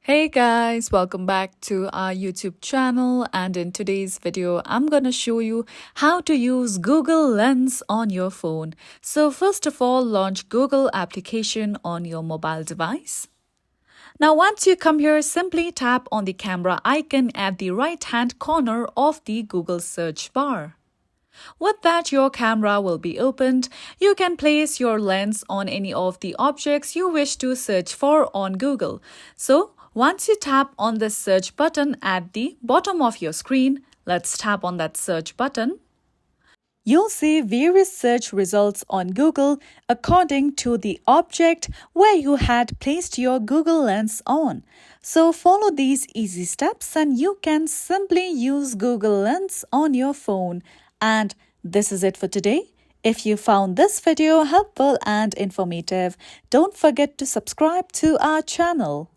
Hey guys, welcome back to our YouTube channel, and in today's video I'm gonna show you how to use Google Lens on your phone. So first of all, launch Google application on your mobile device. Now once you come here, simply tap on the camera icon at the right hand corner of the Google search bar. With that, your camera will be opened. You can place your lens on any of the objects you wish to search for on Google. So, once you tap on the search button at the bottom of your screen, let's tap on that search button. You'll see various search results on Google according to the object where you had placed your Google Lens on. So follow these easy steps and you can simply use Google Lens on your phone. And this is it for today. If you found this video helpful and informative, don't forget to subscribe to our channel.